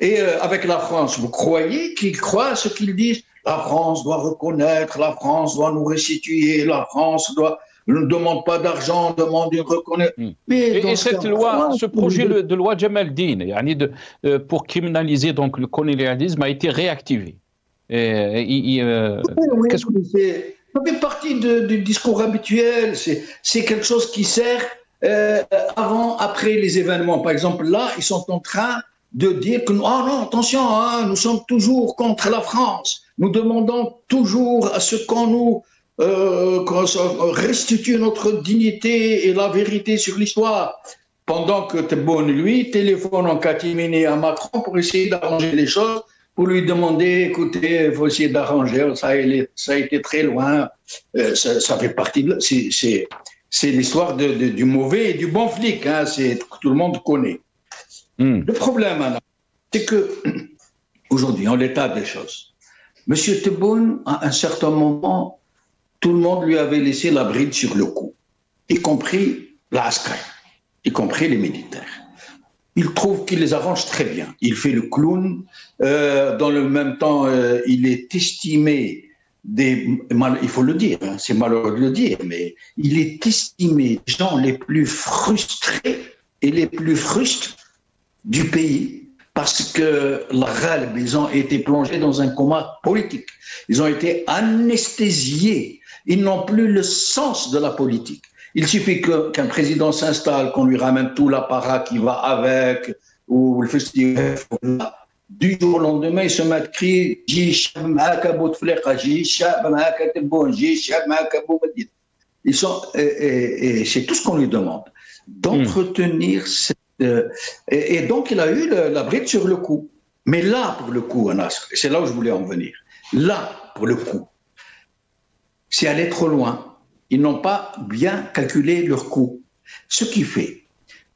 Et avec la France, vous croyez qu'ils croient à ce qu'ils disent? La France doit reconnaître, la France doit nous restituer, la France ne demande pas d'argent, demande une reconnaissance. Et cette loi, ce projet de loi Djemal-Din, pour criminaliser donc le colonialisme, a été réactivé. Ça fait partie du discours habituel, c'est quelque chose qui sert avant, après les événements. Par exemple, là, ils sont en train de dire que, ah non, attention, hein, nous sommes toujours contre la France. Nous demandons toujours à ce qu'on nous restitue notre dignité et la vérité sur l'histoire. Pendant que Tebboune, lui, téléphone en catimini à Macron pour essayer d'arranger les choses, pour lui demander, écoutez, il faut essayer d'arranger, ça a été très loin, ça fait partie de... C'est l'histoire du mauvais et du bon flic, hein, tout le monde connaît. Le problème, maintenant, c'est que aujourd'hui, en l'état des choses, M. Tebboune, à un certain moment, tout le monde lui avait laissé la bride sur le cou, y compris l'Askar, y compris les militaires. Il trouve qu'il les arrange très bien. Il fait le clown. Dans le même temps, il est estimé il faut le dire, hein, c'est malheureux de le dire, mais il est estimé des gens les plus frustrés et les plus frustres du pays parce que la Ghalb, ils ont été plongés dans un coma politique. Ils ont été anesthésiés. Ils n'ont plus le sens de la politique. Il suffit qu'un président s'installe, qu'on lui ramène tout l'apparat qui va avec, ou le festival. Du jour au lendemain, ils se mettent à crier ils sont, et c'est tout ce qu'on lui demande, d'entretenir cette. Et donc, il a eu la bride sur le cou. Mais là, pour le coup, Anas, c'est là où je voulais en venir. Là, pour le coup, c'est aller trop loin. Ils n'ont pas bien calculé leur coût. Ce qui fait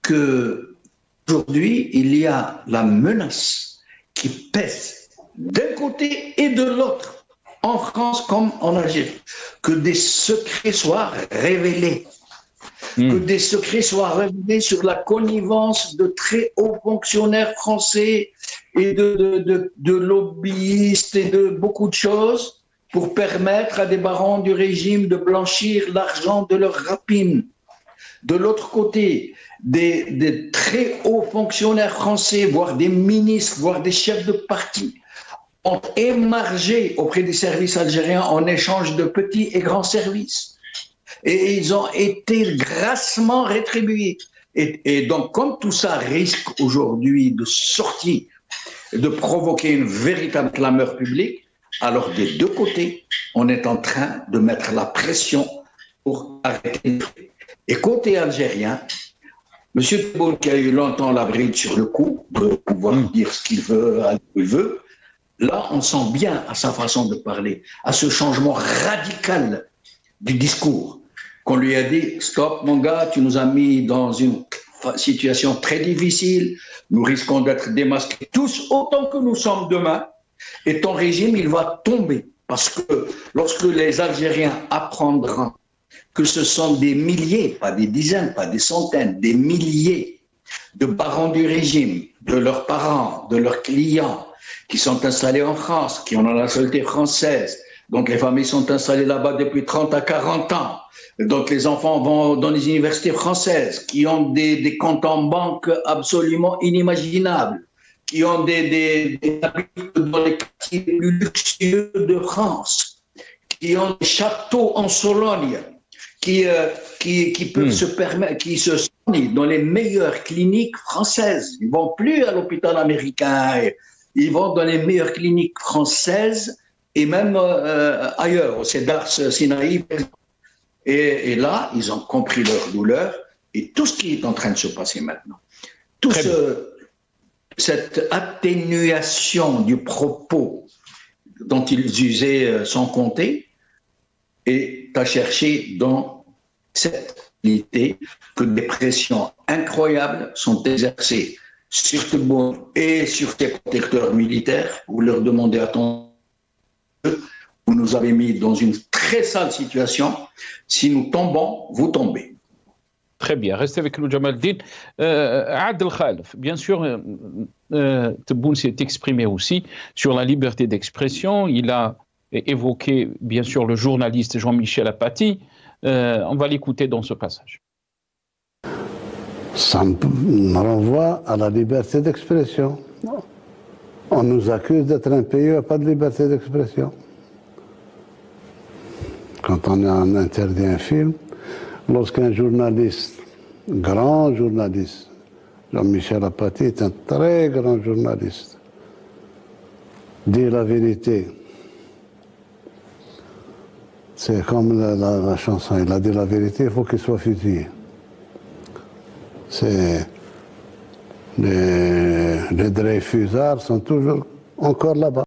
qu'aujourd'hui, il y a la menace qui pèse d'un côté et de l'autre, en France comme en Algérie, que des secrets soient révélés. Que des secrets soient révélés sur la connivence de très hauts fonctionnaires français et de lobbyistes et de beaucoup de choses pour permettre à des barons du régime de blanchir l'argent de leur rapine. De l'autre côté, des très hauts fonctionnaires français, voire des ministres, voire des chefs de parti, ont émargé auprès des services algériens en échange de petits et grands services. Et ils ont été grassement rétribués. Et donc, comme tout ça risque aujourd'hui de sortir, de provoquer une véritable clameur publique, alors des deux côtés, on est en train de mettre la pression pour arrêter. Et côté algérien, M. Tebboune, qui a eu longtemps la bride sur le cou, de pouvoir dire ce qu'il veut, à où il veut, là, on sent bien à sa façon de parler, à ce changement radical du discours, qu'on lui a dit « Stop, mon gars, tu nous as mis dans une situation très difficile, nous risquons d'être démasqués tous autant que nous sommes demain, et ton régime, il va tomber. Parce que lorsque les Algériens apprendront que ce sont des milliers, pas des dizaines, pas des centaines, des milliers de barons du régime, de leurs parents, de leurs clients, qui sont installés en France, qui ont la nationalité française, donc les familles sont installées là-bas depuis 30 à 40 ans, donc les enfants vont dans les universités françaises, qui ont des comptes en banque absolument inimaginables, qui ont des dans les quartiers les plus luxueux de France, qui ont des châteaux en Sologne, qui peuvent se permettre, qui se soignent dans les meilleures cliniques françaises. Ils ne vont plus à l'hôpital américain, ils vont dans les meilleures cliniques françaises et même ailleurs, au Cedars Sinaï. Et là, ils ont compris leur douleur et tout ce qui est en train de se passer maintenant. Cette atténuation du propos dont ils usaient sans compter est à chercher dans cette réalité que des pressions incroyables sont exercées sur Tebboune et sur ses protecteurs militaires. Vous leur demandez attention, vous nous avez mis dans une très sale situation. Si nous tombons, vous tombez. Très bien, restez avec nous, Jamaldine. Adel Khalef, bien sûr, Tebboune s'est exprimé aussi sur la liberté d'expression. Il a évoqué, bien sûr, le journaliste Jean-Michel Apathy. On va l'écouter dans ce passage. Ça me renvoie à la liberté d'expression. On nous accuse d'être un pays où il n'y a pas de liberté d'expression. Quand on interdit un film, lorsqu'un journaliste, grand journaliste, Jean-Michel Apathy est un très grand journaliste, dit la vérité. C'est comme la chanson, il a dit la vérité, il faut qu'il soit fusillé. C'est les Dreyfusards sont toujours encore là-bas.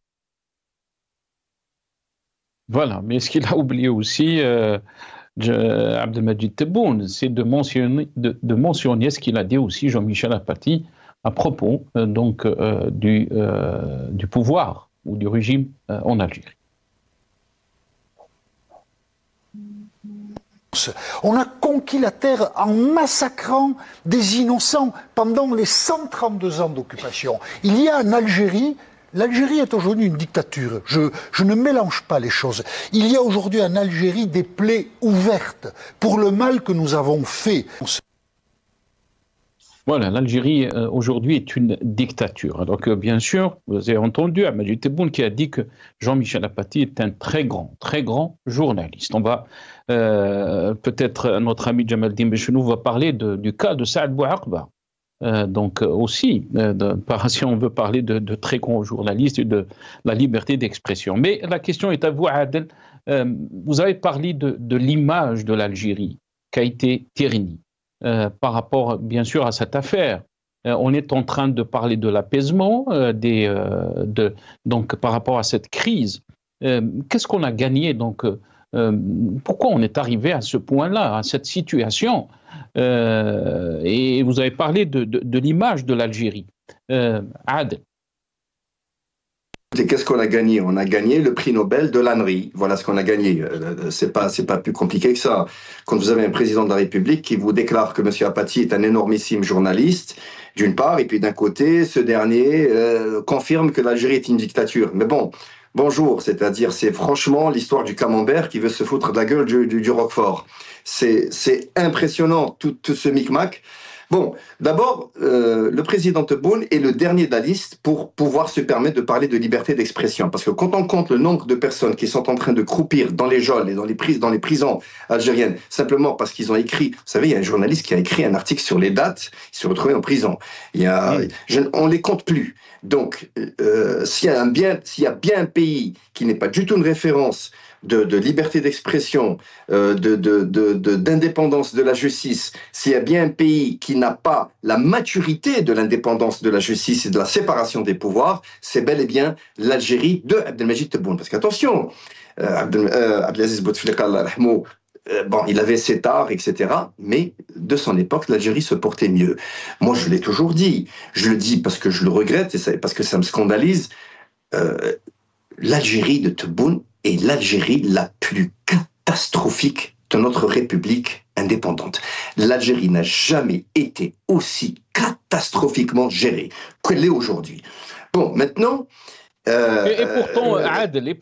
Voilà, mais ce qu'il a oublié aussi, Abdelmajid Tebboune, c'est de mentionner ce qu'il a dit aussi Jean-Michel Apathy à propos du pouvoir ou du régime en Algérie. On a conquis la terre en massacrant des innocents pendant les 132 ans d'occupation. Il y a en Algérie, l'Algérie est aujourd'hui une dictature. Je ne mélange pas les choses. Il y a aujourd'hui en Algérie des plaies ouvertes pour le mal que nous avons fait. Voilà, l'Algérie aujourd'hui est une dictature. Alors que bien sûr, vous avez entendu Abdelmajid Tebboune qui a dit que Jean-Michel Apathy est un très grand journaliste. On va peut-être notre ami Jamaldine Bechenou va parler du cas de Saad Bouaqba. Donc aussi, si on veut parler de très grands journalistes et de la liberté d'expression. Mais la question est à vous, Adel. Vous avez parlé de l'image de l'Algérie qui a été ternie. Par rapport, bien sûr, à cette affaire. On est en train de parler de l'apaisement, donc par rapport à cette crise. Qu'est-ce qu'on a gagné donc pourquoi on est arrivé à ce point-là, à cette situation et vous avez parlé de l'image de l'Algérie. Adel. Qu'est-ce qu'on a gagné? On a gagné le prix Nobel de l'ânerie. Voilà ce qu'on a gagné. C'est pas plus compliqué que ça. Quand vous avez un président de la République qui vous déclare que M. Apathy est un énormissime journaliste, d'une part, et puis d'un côté, ce dernier confirme que l'Algérie est une dictature. Mais bon, bonjour, c'est-à-dire c'est franchement l'histoire du camembert qui veut se foutre de la gueule du Roquefort. C'est impressionnant tout ce micmac. Bon, d'abord, le président Tebboune est le dernier de la liste pour pouvoir se permettre de parler de liberté d'expression. Parce que quand on compte le nombre de personnes qui sont en train de croupir dans les geôles et dans les prisons algériennes, simplement parce qu'ils ont écrit... Vous savez, il y a un journaliste qui a écrit un article sur les dates, il s'est retrouvé en prison. On ne les compte plus. Donc, s'il y a bien un pays qui n'est pas du tout une référence de liberté d'expression, d'indépendance de la justice, s'il y a bien un pays qui n'a pas la maturité de l'indépendance de la justice et de la séparation des pouvoirs, c'est bel et bien l'Algérie de Abdelmajid Tebboune. Parce qu'attention, Abdelaziz Bouteflika, bon, il avait ses tares, etc. Mais de son époque, l'Algérie se portait mieux. Moi, je l'ai toujours dit. Je le dis parce que je le regrette et parce que ça me scandalise. L'Algérie de Tebboune est l'Algérie la plus catastrophique de notre République indépendante. L'Algérie n'a jamais été aussi catastrophiquement gérée qu'elle est aujourd'hui. Bon, maintenant... Et pourtant, Adel,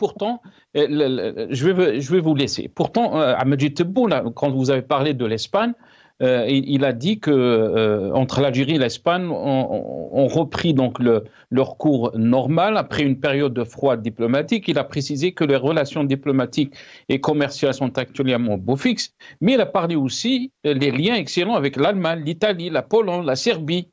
je vais vous laisser. Pourtant, Majid Tebboune, quand vous avez parlé de l'Espagne, il a dit que entre l'Algérie et l'Espagne, on repris donc leur cours normal après une période de froid diplomatique. Il a précisé que les relations diplomatiques et commerciales sont actuellement beau fixe, mais il a parlé aussi des liens excellents avec l'Allemagne, l'Italie, la Pologne, la Serbie.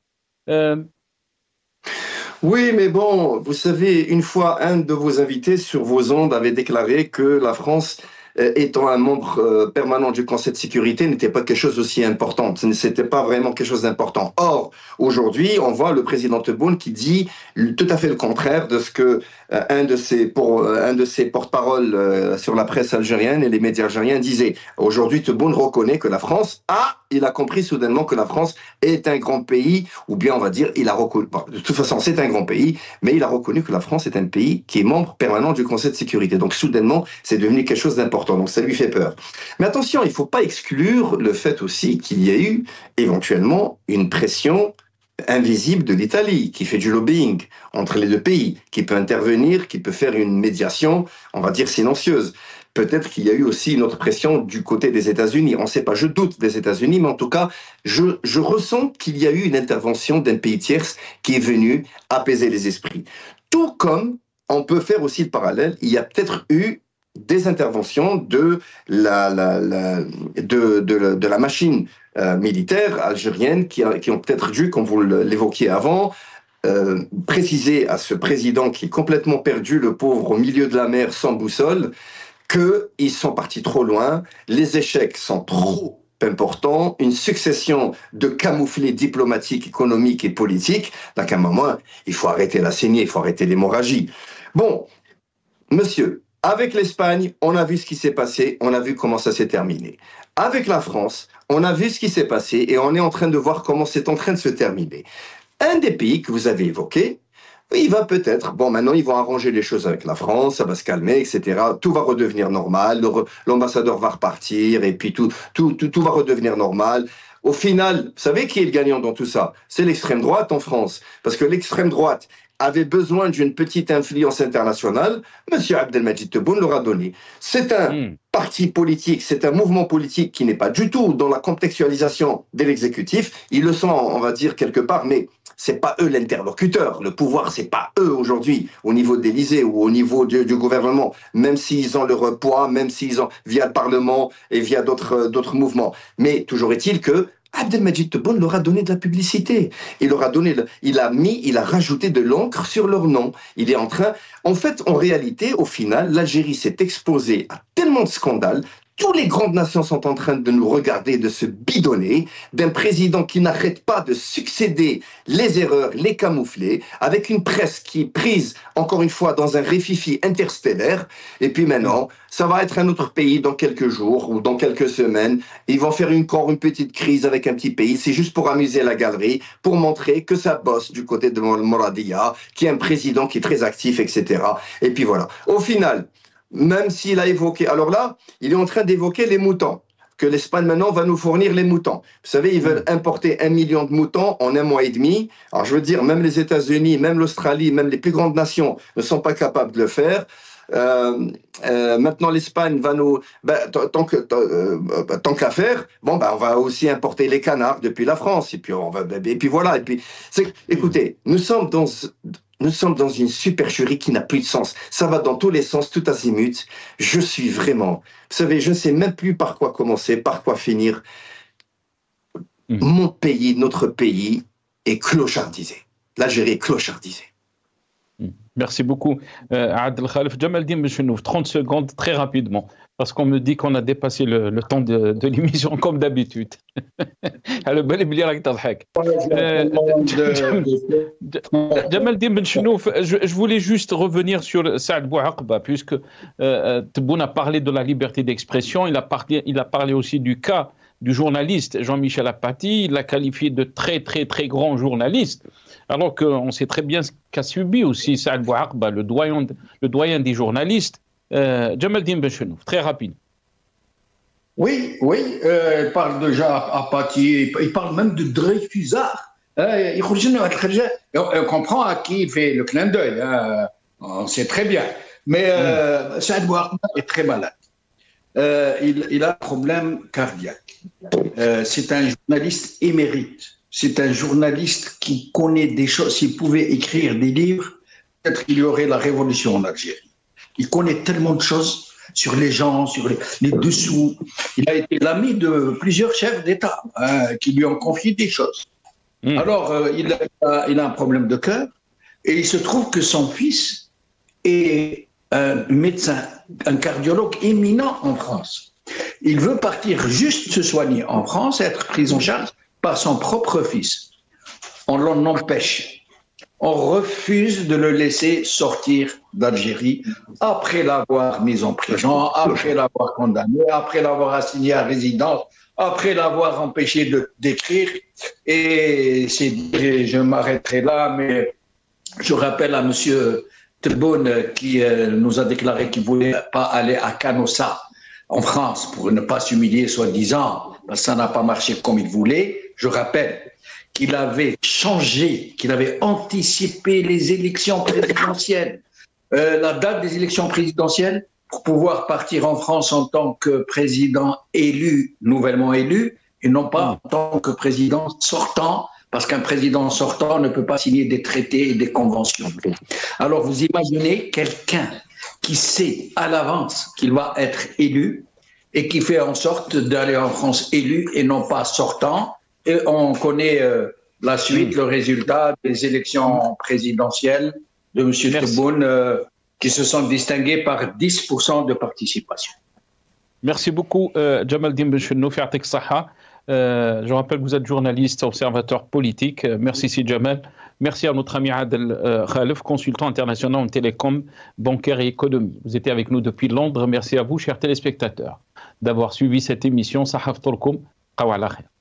Oui, mais bon, vous savez, une fois, un de vos invités sur vos ondes avait déclaré que la France, étant un membre permanent du Conseil de sécurité, n'était pas quelque chose d'aussi important. Ce n'était pas vraiment quelque chose d'important. Or, aujourd'hui, on voit le président Tebboune qui dit tout à fait le contraire de ce que un de ses porte-parole sur la presse algérienne et les médias algériens disait. Aujourd'hui, Tebboune reconnaît que la France il a compris soudainement que la France est un grand pays, ou bien on va dire, il a reconnu, de toute façon c'est un grand pays, mais il a reconnu que la France est un pays qui est membre permanent du Conseil de sécurité. Donc soudainement, c'est devenu quelque chose d'important, donc ça lui fait peur. Mais attention, il ne faut pas exclure le fait aussi qu'il y a eu éventuellement une pression invisible de l'Italie, qui fait du lobbying entre les deux pays, qui peut intervenir, qui peut faire une médiation, on va dire silencieuse. Peut-être qu'il y a eu aussi une autre pression du côté des États-Unis. On ne sait pas, je doute des États-Unis, mais en tout cas, je ressens qu'il y a eu une intervention d'un pays tierce qui est venu apaiser les esprits. Tout comme on peut faire aussi le parallèle, il y a peut-être eu des interventions de la machine militaire algérienne qui ont peut-être dû, comme vous l'évoquiez avant, préciser à ce président qui est complètement perdu, le pauvre, au milieu de la mer sans boussole, qu'ils sont partis trop loin, les échecs sont trop importants, une succession de camouflets diplomatiques, économiques et politiques. Donc à un moment, il faut arrêter la saignée, il faut arrêter l'hémorragie. Bon, monsieur, avec l'Espagne, on a vu ce qui s'est passé, on a vu comment ça s'est terminé. Avec la France, on a vu ce qui s'est passé et on est en train de voir comment c'est en train de se terminer. Un des pays que vous avez évoqué, il va peut-être, bon maintenant ils vont arranger les choses avec la France, ça va se calmer, etc. Tout va redevenir normal, l'ambassadeur va repartir et puis tout va redevenir normal. Au final, vous savez qui est le gagnant dans tout ça? C'est l'extrême droite en France. Parce que l'extrême droite avait besoin d'une petite influence internationale, M. Abdelmadjid Tebboune l'aura donné. C'est un parti politique, c'est un mouvement politique qui n'est pas du tout dans la contextualisation de l'exécutif. Ils le sont, on va dire, quelque part, mais c'est pas eux l'interlocuteur. Le pouvoir, c'est pas eux aujourd'hui, au niveau de l'Élysée ou au niveau du gouvernement, même s'ils ont leur poids, même s'ils ont, via le Parlement et via d'autres mouvements. Mais toujours est-il que Abdelmadjid Tebboune leur a donné de la publicité. Il leur a donné, il a rajouté de l'encre sur leur nom. Il est en train, en fait, en réalité, au final, l'Algérie s'est exposée à tellement de scandales. Toutes les grandes nations sont en train de nous regarder, de se bidonner, d'un président qui n'arrête pas de succéder les erreurs, les camoufler, avec une presse qui est prise, encore une fois, dans un réfifi interstellaire. Et puis maintenant, ça va être un autre pays dans quelques jours ou dans quelques semaines. Ils vont faire encore une petite crise avec un petit pays. C'est juste pour amuser la galerie, pour montrer que ça bosse du côté de Mouradia, qui est un président qui est très actif, etc. Et puis voilà. Au final, même s'il a évoqué... Alors là, il est en train d'évoquer les moutons, que l'Espagne maintenant va nous fournir les moutons. Vous savez, ils veulent importer 1 million de moutons en 1 mois et demi. Alors je veux dire, même les États-Unis, même l'Australie, même les plus grandes nations ne sont pas capables de le faire. Maintenant l'Espagne va nous... tant qu'à faire, on va aussi importer les canards depuis la France. Et puis voilà. Et puis, écoutez, nous sommes dans une supercherie qui n'a plus de sens. Ça va dans tous les sens, tout azimut. Je suis vraiment... Vous savez, je ne sais même plus par quoi commencer, par quoi finir. Mon pays, notre pays, est clochardisé. L'Algérie est clochardisée. Merci beaucoup, Adel Khalef. Jamaldine Benchenouf, 30 secondes, très rapidement, parce qu'on me dit qu'on a dépassé le temps de l'émission, comme d'habitude. Jamaldine Benchenouf, je voulais juste revenir sur Saad Bouaqba, puisque Tebboune a parlé de la liberté d'expression, il a parlé aussi du cas du journaliste Jean-Michel Apathy, il l'a qualifié de très, très, très grand journaliste. Alors qu'on sait très bien ce qu'a subi aussi Saad Bouaqba, le doyen des journalistes, Jamaldine Benchenouf, très rapide. Oui, il parle de Jacques Apathy, il parle même de Dreyfusard. On comprend à qui il fait le clin d'œil, on sait très bien. Mais Saad Bouarma est très malade. Il a un problème cardiaque. C'est un journaliste émérite. C'est un journaliste qui connaît des choses. S'il pouvait écrire des livres, peut-être qu'il y aurait la révolution en Algérie. Il connaît tellement de choses sur les gens, sur les dessous. Il a été l'ami de plusieurs chefs d'État qui lui ont confié des choses. Alors, il a un problème de cœur et il se trouve que son fils est un médecin, un cardiologue éminent en France. Il veut partir juste se soigner en France, être pris en charge par son propre fils. On l'en empêche. On refuse de le laisser sortir d'Algérie après l'avoir mis en prison, après l'avoir condamné, après l'avoir assigné à résidence, après l'avoir empêché d'écrire. Et je m'arrêterai là, mais je rappelle à M. Tebboune qui nous a déclaré qu'il ne voulait pas aller à Canossa, en France, pour ne pas s'humilier soi-disant, parce que ça n'a pas marché comme il voulait. Je rappelle qu'il avait changé, qu'il avait anticipé les élections présidentielles, la date des élections présidentielles, pour pouvoir partir en France en tant que président élu, nouvellement élu, et non pas en tant que président sortant, parce qu'un président sortant ne peut pas signer des traités et des conventions. Alors vous imaginez quelqu'un qui sait à l'avance qu'il va être élu et qui fait en sorte d'aller en France élu et non pas sortant. Et on connaît la suite, le résultat des élections présidentielles de M. Tebboune qui se sont distingués par 10% de participation. Merci beaucoup, Jamaldine Benchenouf. Je rappelle que vous êtes journaliste, observateur politique. Merci, Si Jamal. Merci à notre ami Adel Khalef, consultant international en télécom, bancaire et économie. Vous étiez avec nous depuis Londres. Merci à vous, chers téléspectateurs, d'avoir suivi cette émission. Sahaf Tolkoum. Qawala khair.